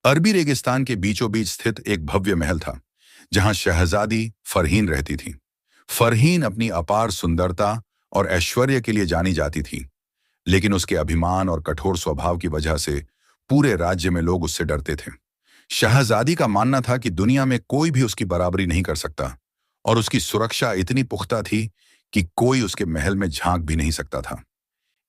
अरबी रेगिस्तान के बीचों बीच स्थित एक भव्य महल था, जहां शहजादी फरहीन रहती थी। फरहीन अपनी अपार सुंदरता और ऐश्वर्य के लिए जानी जाती थी, लेकिन उसके अभिमान और कठोर स्वभाव की वजह से पूरे राज्य में लोग उससे डरते थे। शहजादी का मानना था कि दुनिया में कोई भी उसकी बराबरी नहीं कर सकता, और उसकी सुरक्षा इतनी पुख्ता थी कि कोई उसके महल में झांक भी नहीं सकता था।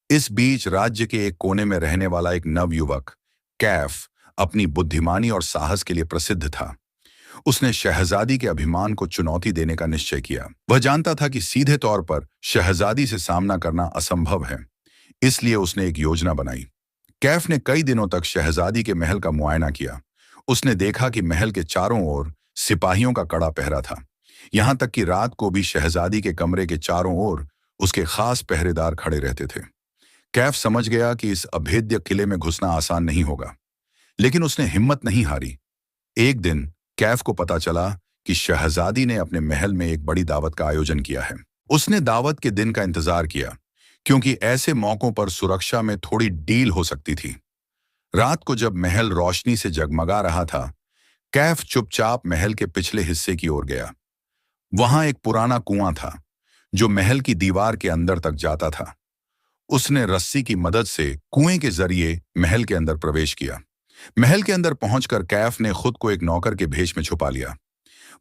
इस बीच राज्य के एक कोने में रहने वाला एक नवयुवक, कैफ, अपनी बुद्धिमानी और साहस के लिए प्रसिद्ध था। उसने शहजादी के अभिमान को चुनौती देने का निश्चय किया। वह जानता था कि सीधे तौर पर शहजादी से सामना करना असंभव है, इसलिए उसने एक योजना बनाई। कैफ ने कई दिनों तक शहजादी के महल का मुआयना किया। उसने देखा कि महल के चारों ओर सिपाहियों का कड़ा पहरा था। यहां तक कि रात को भी शहजादी के कमरे के चारों ओर उसके खास पहरेदार खड़े रहते थे। कैफ समझ गया कि इस अभेद्य किले में घुसना आसान नहीं होगा, लेकिन उसने हिम्मत नहीं हारी। एक दिन कैफ को पता चला कि शहजादी ने अपने महल में एक बड़ी दावत का आयोजन किया है। उसने दावत के दिन का इंतजार किया, क्योंकि ऐसे मौकों पर सुरक्षा में थोड़ी डील हो सकती थी। रात को जब महल रोशनी से जगमगा रहा था, कैफ चुपचाप महल के पिछले हिस्से की ओर गया। वहां एक पुराना कुआं था, जो महल की दीवार के अंदर तक जाता था। उसने रस्सी की मदद से कुएं के जरिए महल के अंदर प्रवेश किया। महल के अंदर पहुंचकर कैफ ने खुद को एक नौकर के भेष में छुपा लिया।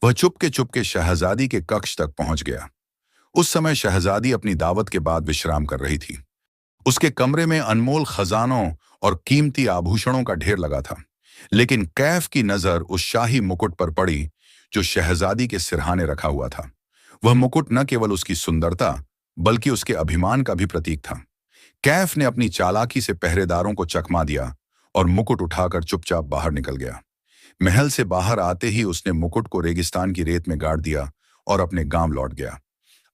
वह चुपके शहजादी के कक्ष तक पहुंच गया। उस समय शहजादी अपनी दावत के बाद विश्राम कर रही थी। उसके कमरे में अनमोल खजानों और कीमती आभूषणों का ढेर लगा था, लेकिन कैफ की नजर उस शाही मुकुट पर पड़ी जो शहजादी के सिरहाने रखा हुआ था। वह मुकुट न केवल उसकी सुंदरता, बल्कि उसके अभिमान का भी प्रतीक था। कैफ ने अपनी चालाकी से पहरेदारों को चकमा दिया और मुकुट उठाकर चुपचाप बाहर निकल गया। महल से बाहर आते ही उसने मुकुट को रेगिस्तान की रेत में गाड़ दिया और अपने गांव लौट गया।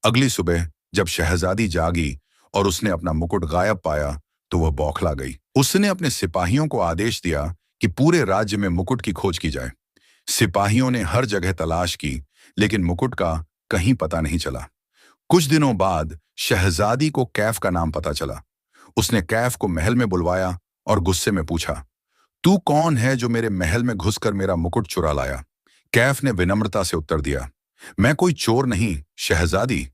अगली सुबह जब शहजादी जागी और उसने अपना मुकुट गायब पाया, तो वह बौखला गई। उसने अपने सिपाहियों को आदेश दिया कि पूरे राज्य में मुकुट की खोज की जाए। सिपाहियों ने हर जगह तलाश की, लेकिन मुकुट का कहीं पता नहीं चला। कुछ दिनों बाद शहजादी को कैफ का नाम पता चला। उसने कैफ को महल में बुलवाया और गुस्से में पूछा, तू कौन है जो मेरे महल में घुसकर मेरा मुकुट चुरा लाया? कैफ ने विनम्रता से उत्तर दिया, मैं कोई चोर नहीं, शहजादी।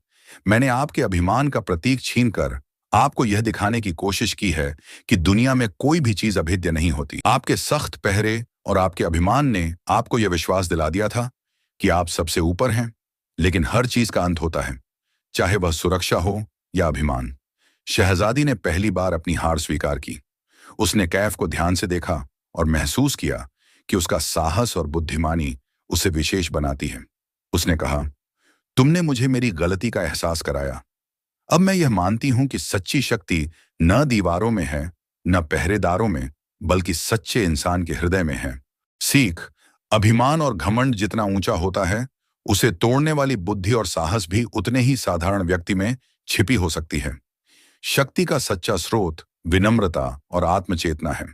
मैंने आपके अभिमान का प्रतीक छीनकर आपको यह दिखाने की कोशिश की है कि दुनिया में कोई भी चीज अभेद्य नहीं होती। आपके सख्त पहरे और आपके अभिमान ने आपको यह विश्वास दिला दिया था कि आप सबसे ऊपर हैं, लेकिन हर चीज का अंत होता है, चाहे वह सुरक्षा हो या अभिमान। शहजादी ने पहली बार अपनी हार स्वीकार की। उसने कैफ को ध्यान से देखा और महसूस किया कि उसका साहस और बुद्धिमानी उसे विशेष बनाती है। उसने कहा, तुमने मुझे मेरी गलती का एहसास कराया। अब मैं यह मानती हूं कि सच्ची शक्ति न दीवारों में है, न पहरेदारों में, बल्कि सच्चे इंसान के हृदय में है। सीख, अभिमान और घमंड जितना ऊंचा होता है, उसे तोड़ने वाली बुद्धि और साहस भी उतने ही साधारण व्यक्ति में छिपी हो सकती है। शक्ति का सच्चा स्रोत विनम्रता और आत्मचेतना है।